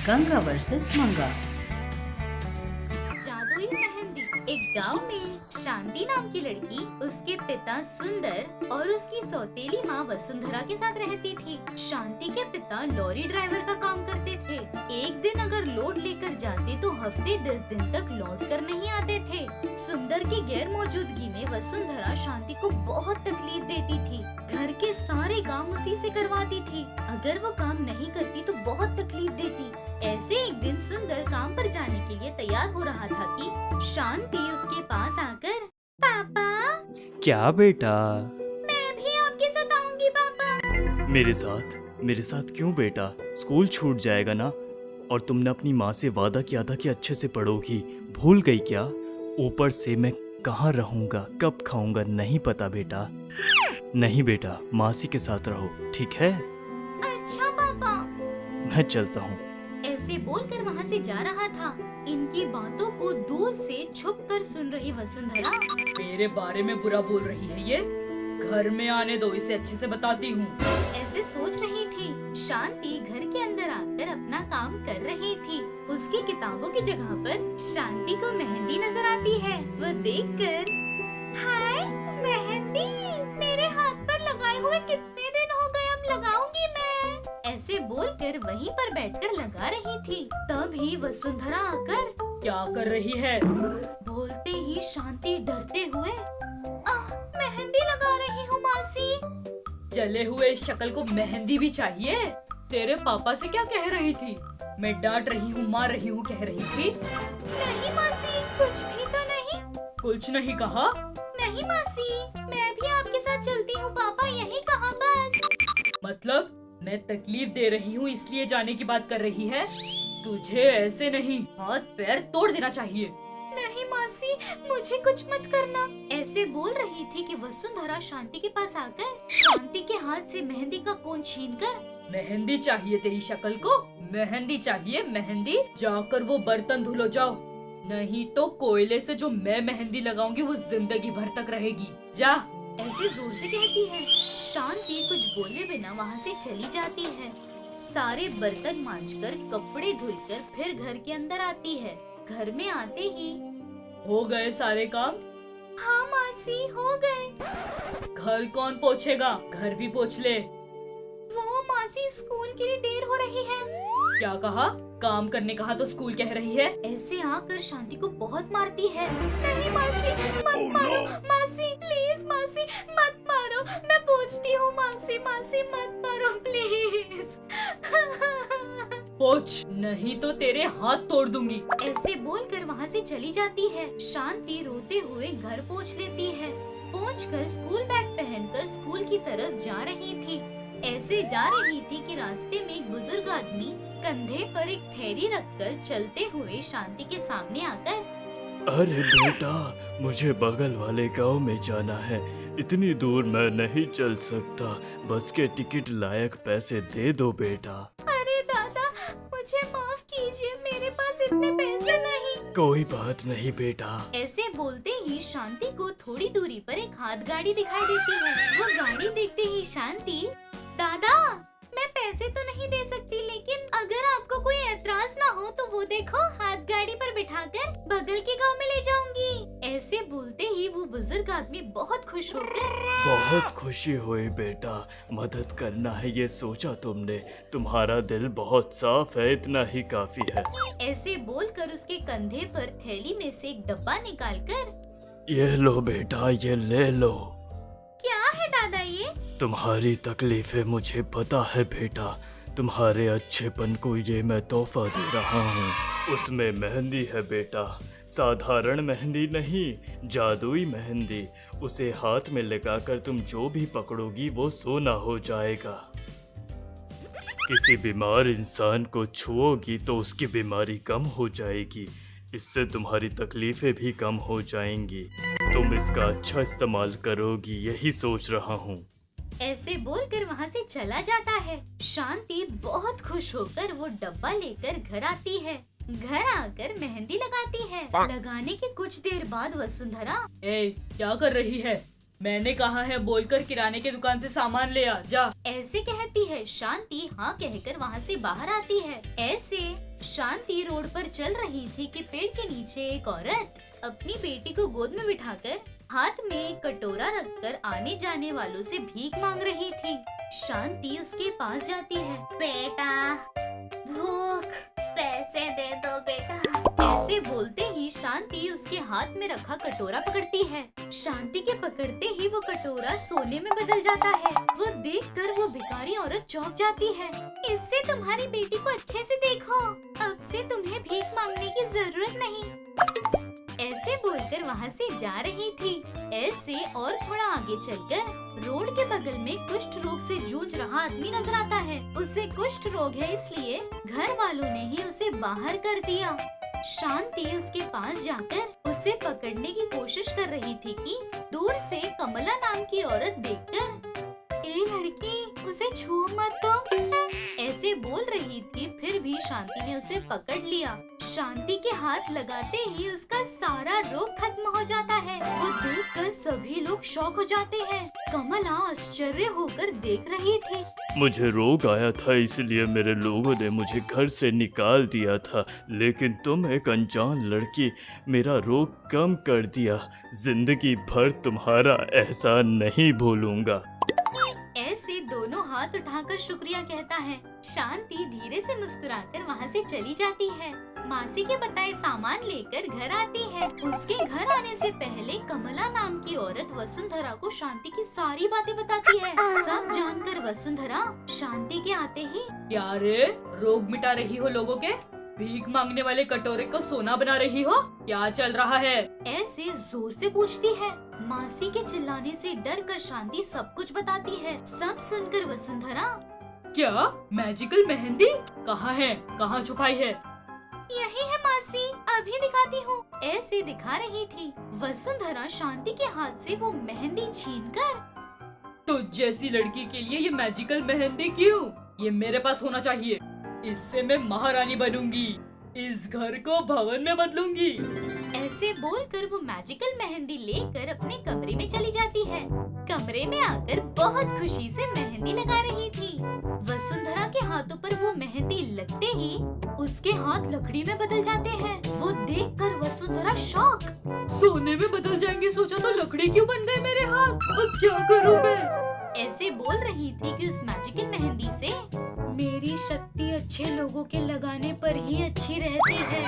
Ganga versus मंगा। जादुई मेहंदी। एक गांव में शांति नाम की लड़की, उसके पिता सुंदर और उसकी सौतेली माँ वसुंधरा के साथ रहती थी। शांति के पिता लॉरी ड्राइवर का काम करते थे। एक दिन अगर लोड लेकर जाते तो हफ्ते 10 दिन तक लौट कर नहीं आते थे। सुंदर की गैर मौजूदगी में वसुंधरा शांति को बहुत तकलीफ देती थी। घर के सारे काम उसी से करवाती थी। अगर वो काम नहीं करती तो बहुत तकलीफ देती। ऐसे एक दिन सुंदर काम पर जाने के लिए तैयार हो रहा था कि शांति उसके पास आकर, पापा क्या बेटा? मैं भी आपके साथ आऊंगी पापा। मेरे साथ क्यों बेटा? स्कूल छूट जाएगा ना। और तुमने अपनी माँ से वादा किया था कि अच्छे से पढ़ोगी, भूल गई क्या? ऊपर से मैं कहाँ रहूँगा, कब खाऊंगा नहीं पता बेटा। नहीं बेटा, मासी के साथ रहो, ठीक है? अच्छा पापा। मैं चलता हूँ। ऐसे बोलकर वहाँ से जा रहा था। इनकी बातों को दूर से छुपकर सुन रही वसुंधरा, मेरे बारे में बुरा बोल रही है ये। घर में आने दो, इसे अच्छे से बताती हूँ। ऐसे सोच रही थी। शांति घर के अंदर आकर अपना काम कर रही थी। उसकी किताबों की जगह पर शांति को मेहंदी नजर आती है। वो देखकर, हाय मेहंदी, मेरे हाथ पर लगाए हुए कितने दिन हो गए, अब लगाऊंगी मैं। ऐसे बोलकर वहीं पर बैठकर लगा रही थी। तभी वसुंधरा आकर, क्या कर रही है? बोलते ही शांति डरते हुए, मेहंदी लगा रही हूँ मासी। जले हुए इस शक्ल को मेहंदी भी चाहिए? तेरे पापा से क्या कह रही थी? मैं डांट रही हूँ, मार रही हूँ कह रही थी? नहीं मासी, कुछ भी तो नहीं। कुछ नहीं कहा? नहीं मासी, मैं भी आपके साथ चलती हूँ पापा, यही कहा बस। मतलब मैं तकलीफ दे रही हूँ इसलिए जाने की बात कर रही है? तुझे ऐसे नहीं, हाथ पैर तोड़ देना चाहिए। नहीं मासी, मुझे कुछ मत करना। ऐसे बोल रही थी कि वसुंधरा शांति के पास आकर शांति के हाथ से मेहंदी का कोन छीनकर, मेहंदी चाहिए तेरी शक्ल को? मेहंदी चाहिए मेहंदी? जाकर वो बर्तन धुलो जाओ, नहीं तो कोयले से जो मैं मेहंदी लगाऊंगी वो जिंदगी भर तक रहेगी। जा। ऐसे जोर से कहती है। शांति कुछ बोले बिना वहाँ से चली जाती है। सारे बर्तन मांजकर, कपड़े धुलकर फिर घर के अंदर आती है। घर में आते ही, हो गए सारे काम? हाँ मासी, हो गए। घर कौन पोछेगा? घर भी पोछ ले। वो मासी, स्कूल के लिए देर हो रही है। क्या कहा? काम करने कहा तो स्कूल कह रही है? ऐसे आकर शांति को बहुत मारती है। नहीं मासी, मत मारो मासी, प्लीज मासी, मत मारो, मैं पूछती हूँ मासी, मासी मत मारो प्लीज। पोछ, नहीं तो तेरे हाथ तोड़ दूंगी। ऐसे बोलकर वहाँ से चली जाती है। शांति रोते हुए घर पहुँच लेती है। पहुंचकर स्कूल बैग पहनकर स्कूल की तरफ जा रही थी। ऐसे जा रही थी कि रास्ते में एक बुजुर्ग आदमी कंधे पर एक थैली रखकर चलते हुए शांति के सामने आकर, अरे बेटा, मुझे बगल वाले गांव में जाना है, इतनी दूर मैं नहीं चल सकता, बस के टिकट लायक पैसे दे दो बेटा। अरे दादा, मुझे माफ कीजिए, मेरे पास इतने पैसे नहीं। कोई बात नहीं बेटा। ऐसे बोलते ही शांति को थोड़ी दूरी पर एक हाथ गाड़ी दिखाई देती है। वो गाड़ी देखते ही शांति, दादा मैं पैसे तो नहीं दे सकती, लेकिन अगर आपको कोई ऐतराज ना हो तो वो देखो, हाथ गाड़ी पर बिठाकर बगल के गांव में ले जाऊंगी। ऐसे बोलते ही वो बुजुर्ग आदमी बहुत खुश होकर, बहुत खुशी हुई बेटा, मदद करना है ये सोचा तुमने, तुम्हारा दिल बहुत साफ है, इतना ही काफी है। ऐसे बोलकर उसके कंधे पर थैली में से एक डब्बा निकालकर, ये लो बेटा, ये ले लो। क्या है दादा ये? तुम्हारी तकलीफें मुझे पता है बेटा, तुम्हारे अच्छेपन को ये मैं तोहफा दे रहा हूँ। उसमें मेहंदी है बेटा, साधारण मेहंदी नहीं, जादुई मेहंदी। उसे हाथ में लगाकर तुम जो भी पकड़ोगी वो सोना हो जाएगा। किसी बीमार इंसान को छुओगी तो उसकी बीमारी कम हो जाएगी, इससे तुम्हारी तकलीफें भी कम हो जाएंगी। तुम इसका अच्छा इस्तेमाल करोगी, यही सोच रहा हूँ। ऐसे बोलकर वहाँ से चला जाता है। शांति बहुत खुश होकर वो डब्बा लेकर घर आती है। घर आकर मेहंदी लगाती है। लगाने के कुछ देर बाद वसुंधरा, ए, क्या कर रही है? मैंने कहा है बोलकर किराने की दुकान से सामान ले आ, जा। ऐसे कहती है। शांति हाँ कहकर वहाँ से बाहर आती है। ऐसे शांति रोड पर चल रही थी कि पेड़ के नीचे एक औरत अपनी बेटी को गोद में बिठाकर हाथ में एक कटोरा रखकर आने जाने वालों से भीख मांग रही थी। शांति उसके पास जाती है। बेटा, भूख, पैसे दे दो बेटा। ऐसे बोलते ही शांति उसके हाथ में रखा कटोरा पकड़ती है। शांति के पकड़ते ही वो कटोरा सोने में बदल जाता है। वो देखकर वो भिखारी औरत चौंक जाती है। इससे तुम्हारी बेटी को अच्छे से देखो, अब से तुम्हें भीख मांगने की जरूरत नहीं। ऐसे बोलकर वहाँ से जा रही थी। ऐसे और थोड़ा आगे चलकर रोड के बगल में कुष्ठ रोग से जूझ रहा आदमी नजर आता है। उसे कुष्ठ रोग है, इसलिए घर वालों ने ही उसे बाहर कर दिया। शांति उसके पास जाकर उसे पकड़ने की कोशिश कर रही थी कि दूर से कमला नाम की औरत देखकर, ए लड़की, उसे छू मत तो, ऐसे बोल रही थी। फिर भी शांति ने उसे पकड़ लिया। शांति के हाथ लगाते ही उसका सारा रोग खत्म हो जाता है। वो देखकर सभी लोग शॉक हो जाते हैं। कमला आश्चर्य होकर देख रही थी। मुझे रोग आया था, इसलिए मेरे लोगों ने मुझे घर से निकाल दिया था, लेकिन तुम एक अनजान लड़की मेरा रोग कम कर दिया। जिंदगी भर तुम्हारा एहसान नहीं भूलूंगा। ऐसे दोनों हाथ उठाकर शुक्रिया कहता है। शांति धीरे से मुस्कुराकर वहाँ से चली जाती है। मासी के बताए सामान लेकर घर आती है। उसके घर आने से पहले कमला नाम की औरत वसुंधरा को शांति की सारी बातें बताती है। सब जानकर वसुंधरा शांति के आते ही, क्या रे, रोग मिटा रही हो लोगों के? भीख मांगने वाले कटोरे को सोना बना रही हो? क्या चल रहा है? ऐसे जोर से पूछती है। मासी के चिल्लाने से डर कर शांति सब कुछ बताती है। सब सुनकर वसुंधरा, क्या मैजिकल मेहंदी कहाँ है? कहाँ छुपाई है? यही है मासी, अभी दिखाती हूँ। ऐसे दिखा रही थी। वसुंधरा शांति के हाथ से वो मेहंदी छीनकर, तो जैसी लड़की के लिए ये मैजिकल मेहंदी क्यों? ये मेरे पास होना चाहिए। इससे मैं महारानी बनूंगी। इस घर को भवन में बदलूंगी। ऐसे बोलकर वो मैजिकल मेहंदी लेकर अपने कमरे में चली जाती है। कमरे में आकर बहुत खुशी से मेहंदी लगा रही थी। वसुंधरा के हाथों पर वो मेहंदी लगते ही उसके हाथ लकड़ी में बदल जाते हैं। वो देखकर वसुंधरा शॉक। सोने में बदल जाएंगे सोचा तो लकड़ी क्यों बन गए मेरे हाथ? अब क्या करूं मैं? ऐसे बोल रही थी कि उस मैजिकल मेहंदी से, मेरी शक्ति अच्छे लोगों के लगाने पर ही अच्छी रहती है।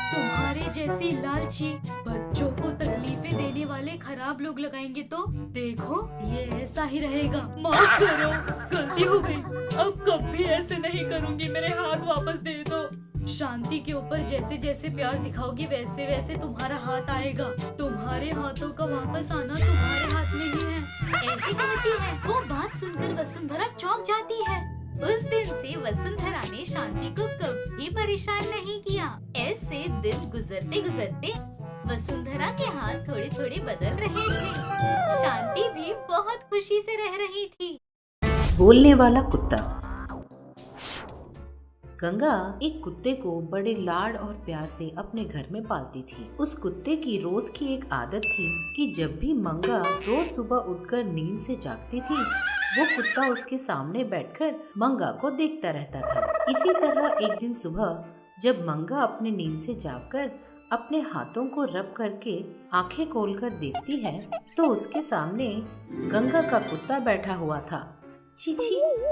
तुम्हारे जैसी लालची बच्चों को तकलीफें देने वाले खराब लोग लगाएंगे तो देखो ये ऐसा ही रहेगा। माफ करो, गलती हो गई। अब कभी ऐसे नहीं करूंगी। मेरे हाथ वापस दे दो। शांति के ऊपर जैसे जैसे प्यार दिखाओगी वैसे वैसे तुम्हारा हाथ आएगा। तुम्हारे हाथों का वापस आना तुम्हारे हाथ में ही है। ऐसे कहती है। वो बात सुनकर वसुंधरा चौंक जाती है। उस दिन से वसुंधरा ने शांति को कभी परेशान नहीं किया। ऐसे दिन गुजरते गुजरते वसुंधरा के हाथ थोड़े थोड़े बदल रहे थे। शांति भी बहुत खुशी से रह रही थी। बोलने वाला कुत्ता। गंगा एक कुत्ते को बड़े लाड और प्यार से अपने घर में पालती थी। उस कुत्ते की रोज की एक आदत थी कि जब भी मंगा रोज सुबह उठकर नींद से जागती थी, वो कुत्ता उसके सामने बैठकर मंगा को देखता रहता था। इसी तरह एक दिन सुबह जब मंगा अपने नींद से जागकर अपने हाथों को रब करके आंखें खोलकर देखती है, तो उसके सामने गंगा का कुत्ता बैठा हुआ था। छी,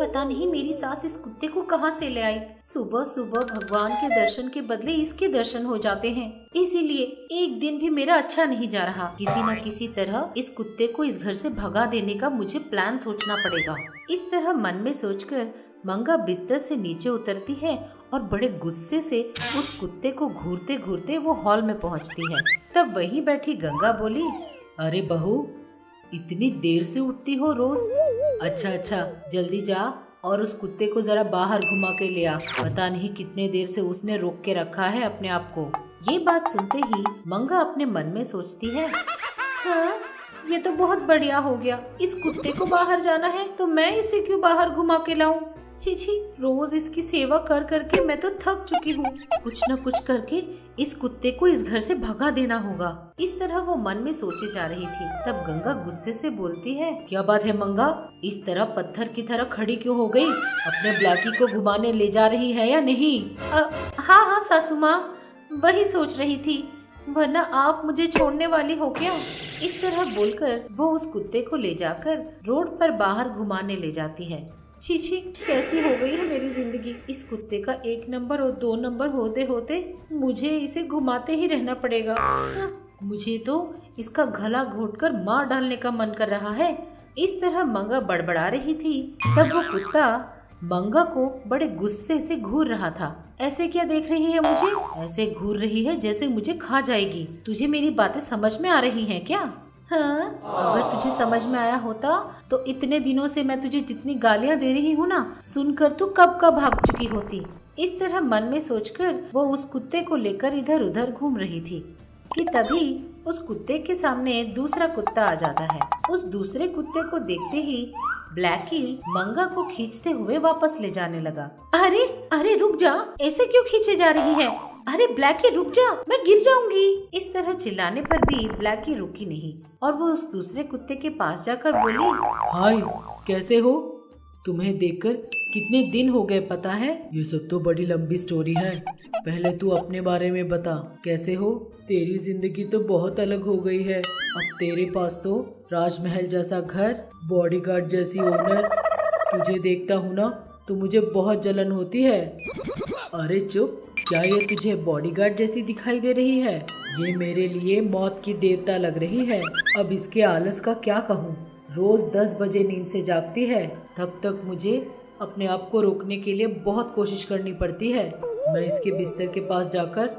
पता नहीं मेरी सास इस कुत्ते को कहाँ से ले आई। सुबह सुबह भगवान के दर्शन के बदले इसके दर्शन हो जाते हैं, इसीलिए एक दिन भी मेरा अच्छा नहीं जा रहा। किसी न किसी तरह इस कुत्ते को इस घर से भगा देने का मुझे प्लान सोचना पड़ेगा। इस तरह मन में सोचकर मंगा बिस्तर से नीचे उतरती है और बड़े गुस्से से उस कुत्ते को घूरते घूरते वो हॉल में पहुँचती है। तब वहीं बैठी गंगा बोली, अरे बहू, इतनी देर से उठती हो रोज? अच्छा, जल्दी जा और उस कुत्ते को जरा बाहर घुमा के ले आ। पता नहीं कितने देर से उसने रोक के रखा है अपने आप को। ये बात सुनते ही मंगा अपने मन में सोचती है, हाँ, ये तो बहुत बढ़िया हो गया। इस कुत्ते को बाहर जाना है तो मैं इसे क्यों बाहर घुमा के लाऊं? छी, रोज इसकी सेवा कर करके मैं तो थक चुकी हूँ। कुछ न कुछ करके इस कुत्ते को इस घर से भगा देना होगा। इस तरह वो मन में सोचे जा रही थी। तब गंगा गुस्से से बोलती है, क्या बात है मंगा, इस तरह पत्थर की तरह खड़ी क्यों हो गई? अपने ब्लैकी को घुमाने ले जा रही है या नहीं? हाँ हाँ सासू माँ, वही सोच रही थी, वरना आप मुझे छोड़ने वाली हो क्या? इस तरह बोलकर वो उस कुत्ते को ले जाकर रोड पर बाहर घुमाने ले जाती है। छी छी, कैसी हो गई है मेरी जिंदगी। इस कुत्ते का 1 नंबर और 2 नंबर होते होते मुझे इसे घुमाते ही रहना पड़ेगा। मुझे तो इसका गला घोटकर मार डालने का मन कर रहा है। इस तरह मंगा बड़बड़ा रही थी। तब वो कुत्ता मंगा को बड़े गुस्से से घूर रहा था। ऐसे क्या देख रही है मुझे? ऐसे घूर रही है जैसे मुझे खा जाएगी। तुझे मेरी बातें समझ में आ रही हैं क्या? हाँ, अगर तुझे समझ में आया होता तो इतने दिनों से मैं तुझे जितनी गालियाँ दे रही हूँ ना, सुनकर तू कब का भाग चुकी होती। इस तरह मन में सोचकर वो उस कुत्ते को लेकर इधर उधर घूम रही थी कि तभी उस कुत्ते के सामने दूसरा कुत्ता आ जाता है। उस दूसरे कुत्ते को देखते ही ब्लैकी मंगा को खींचते हुए वापस ले जाने लगा। अरे अरे रुक जा, ऐसे क्यों खींचे जा रही है? अरे ब्लैकी रुक जा, मैं गिर जाऊंगी। इस तरह चिल्लाने पर भी ब्लैकी रुकी नहीं और वो उस दूसरे कुत्ते के पास जाकर बोली, हाय कैसे हो? तुम्हें देखकर कितने दिन हो गए पता है? ये सब तो बड़ी लंबी स्टोरी है, पहले तू अपने बारे में बता, कैसे हो? तेरी जिंदगी तो बहुत अलग हो गई है। अब तेरे पास तो राजमहल जैसा घर, बॉडीगार्ड जैसी ओनर। तुझे देखता हूँ ना तो मुझे बहुत जलन होती है। अरे चुप, क्या ये तुझे बॉडीगार्ड जैसी दिखाई दे रही है? ये मेरे लिए मौत की देवता लग रही है। अब इसके आलस का क्या कहूँ। रोज 10 बजे नींद से जागती है, तब तक मुझे अपने आप को रोकने के लिए बहुत कोशिश करनी पड़ती है। मैं इसके बिस्तर के पास जाकर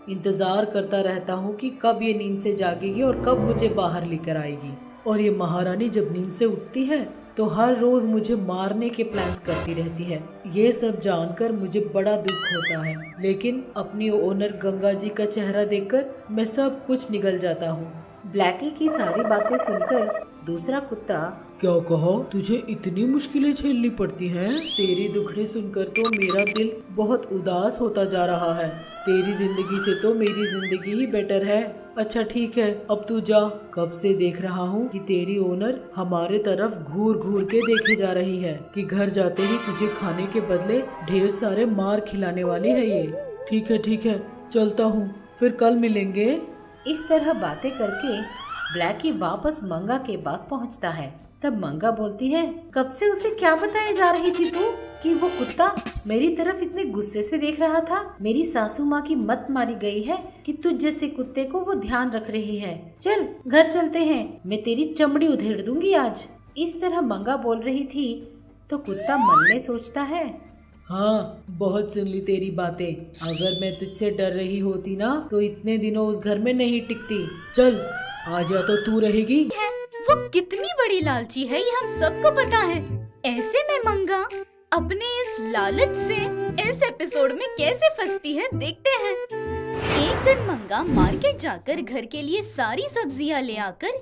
इंतजार करता रहता हूँ कि कब ये नींद से जागेगी और कब मुझे बाहर लेकर आएगी। और ये महारानी जब नींद से उठती है तो हर रोज मुझे मारने के प्लान्स करती रहती है। ये सब जानकर मुझे बड़ा दुख होता है, लेकिन अपनी ओनर गंगा जी का चेहरा देखकर मैं सब कुछ निगल जाता हूँ। ब्लैकी की सारी बातें सुनकर दूसरा कुत्ता, क्या कहा? तुझे इतनी मुश्किलें झेलनी पड़ती हैं? तेरी दुखड़े सुनकर तो मेरा दिल बहुत उदास होता जा रहा है। तेरी जिंदगी से तो मेरी जिंदगी ही बेटर है। अच्छा ठीक है, अब तू जा। कब से देख रहा हूँ कि तेरी ओनर हमारे तरफ घूर घूर के देखे जा रही है कि घर जाते ही तुझे खाने के बदले ढेर सारे मार खिलाने वाली है ये। ठीक है, चलता हूँ, फिर कल मिलेंगे। इस तरह बातें करके ब्लैकी वापस मंगा के पास पहुँचता है। तब मंगा बोलती है, कब से उसे क्या बताए जा रही थी तू कि वो कुत्ता मेरी तरफ इतने गुस्से से देख रहा था? मेरी सासू माँ की मत मारी गई है कि तुझ जैसे कुत्ते को वो ध्यान रख रही है। चल घर चलते हैं, मैं तेरी चमड़ी उधेड़ दूंगी आज। इस तरह मंगा बोल रही थी तो कुत्ता मन में सोचता है, हाँ बहुत सुन ली तेरी बातें। अगर मैं तुझसे डर रही होती ना तो इतने दिनों उस घर में नहीं टिकती। चल आजा तो तू रहेगी। वो कितनी बड़ी लालची है ये हम सबको पता है। ऐसे में मंगा अपने इस लालच से इस एपिसोड में कैसे फंसती है देखते हैं। एक दिन मंगा मार्केट जाकर घर के लिए सारी सब्जियां ले आकर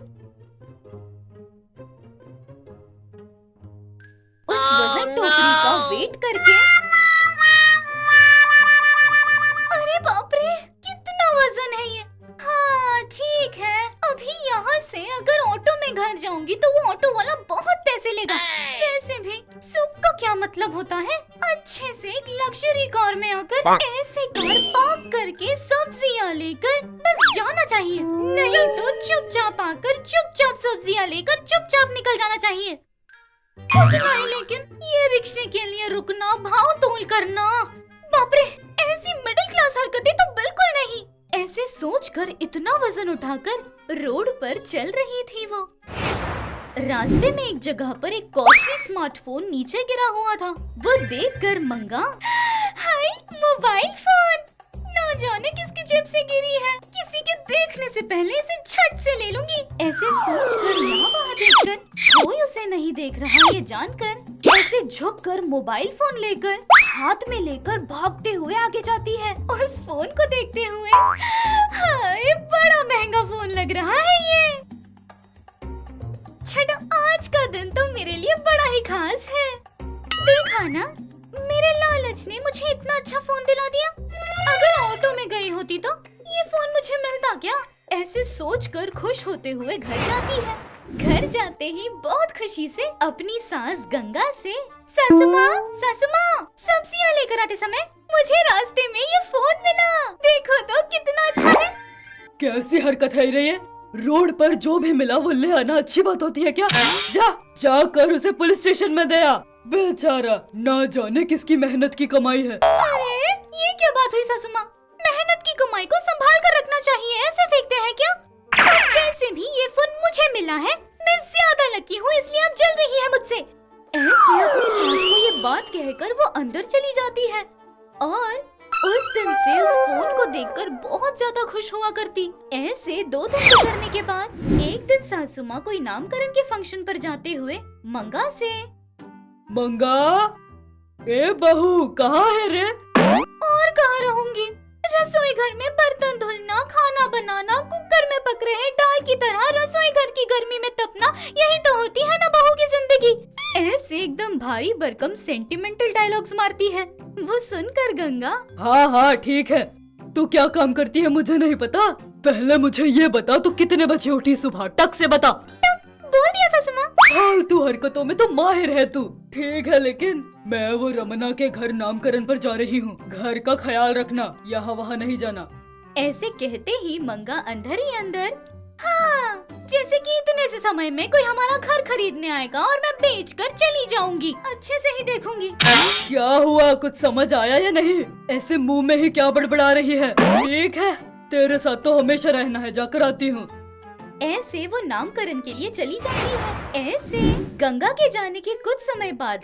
उस वजन टोकरी का वेट करके, अरे बाप रे कितना वजन है ये। हाँ ठीक है, अभी यहाँ से अगर ऑटो में घर जाऊंगी तो वो ऑटो वाला बहुत पैसे लेगा। वैसे भी सुख का क्या मतलब होता है? अच्छे से एक लग्जरी कार में आकर ऐसे कार पार्क करके सब्जियाँ लेकर बस जाना चाहिए, नहीं तो चुपचाप आकर चुपचाप सब्जियाँ लेकर चुपचाप निकल जाना चाहिए। उतना ही, लेकिन ये रिक्शे के लिए रुकना, भाव तोल करना, बाप रे ऐसी मिडिल क्लास हरकतें तो बिल्कुल नहीं। ऐसे सोचकर इतना वजन उठाकर रोड पर चल रही थी वो। रास्ते में एक जगह पर एक कॉस्टली स्मार्टफोन नीचे गिरा हुआ था। वो देखकर मंगा, हाय मोबाइल फोन, ना जाने किसकी जेब से गिरी है, किसी के देखने से पहले इसे झट से ले लूंगी। ऐसे सोचकर यहाँ वहाँ देखकर कोई उसे नहीं देख रहा ये जानकर ऐसे झुककर मोबाइल फोन लेकर हाथ में लेकर भागते हुए आगे जाती है। उस फोन को देखते हुए, हाय बड़ा महंगा फोन लग रहा है ये। छठा आज का दिन तो मेरे लिए बड़ा ही खास है। देखा ना, ने मुझे इतना अच्छा फोन दिला दिया। अगर ऑटो में गई होती तो ये फोन मुझे मिलता क्या? ऐसे सोचकर खुश होते हुए घर जाती है। घर जाते ही बहुत खुशी से अपनी सास गंगा से, सासू माँ, सब्जियाँ लेकर आते समय मुझे रास्ते में ये फोन मिला। देखो तो कितना अच्छा है। कैसी हरकत है ये? रोड पर जो भी मिला वो ले आना अच्छी बात होती है क्या? जाकर उसे पुलिस स्टेशन में दे आ। बेचारा ना जाने किसकी मेहनत की कमाई है। अरे ये क्या बात हुई सासू माँ? मेहनत की कमाई को संभाल कर रखना चाहिए, ऐसे फेंकते हैं क्या? और वैसे भी ये फोन मुझे मिला है, मैं ज्यादा लकी हूँ इसलिए अब जल रही है मुझसे। ऐसे अपनी सास को ये बात कहकर वो अंदर चली जाती है और उस दिन से उस फोन को देखकर बहुत ज्यादा खुश हुआ करती। ऐसे 2 दिन गुजरने के बाद एक दिन सासू माँ कोई नामकरण के फंक्शन पर जाते हुए मंगा से, मंगा, ए बहू कहाँ है रे? और कहाँ रहूंगी? रसोई घर में बर्तन धुलना, खाना बनाना, कुकर में पक रहे दाल की तरह रसोई घर की गर्मी में तपना, यही तो होती है ना बहू की जिंदगी। ऐसे एकदम भारी भरकम सेंटिमेंटल डायलॉग्स मारती है। वो सुनकर गंगा, हाँ ठीक है। तू क्या काम करती है मुझे नहीं पता। पहले मुझे ये बता तू कितने बजे उठी सुबह, टक से बता। बोल दिया सासू माँ। फालतू हरकतों में तो माहिर है तू। ठीक है लेकिन मैं वो रमना के घर नामकरण पर जा रही हूँ, घर का ख्याल रखना, यहाँ वहाँ नहीं जाना। ऐसे कहते ही मंगा अंदर ही अंदर, हाँ, जैसे कि इतने से समय में कोई हमारा घर खरीदने आएगा और मैं बेचकर चली जाऊंगी, अच्छे से ही देखूंगी। क्या हुआ, कुछ समझ आया या नहीं? ऐसे मुंह में ही क्या बड़बड़ा रही है? ठीक है, तेरे साथ तो हमेशा रहना है, जाकर आती हूँ। ऐसे वो नामकरण के लिए चली जाती है। ऐसे गंगा के जाने के कुछ समय बाद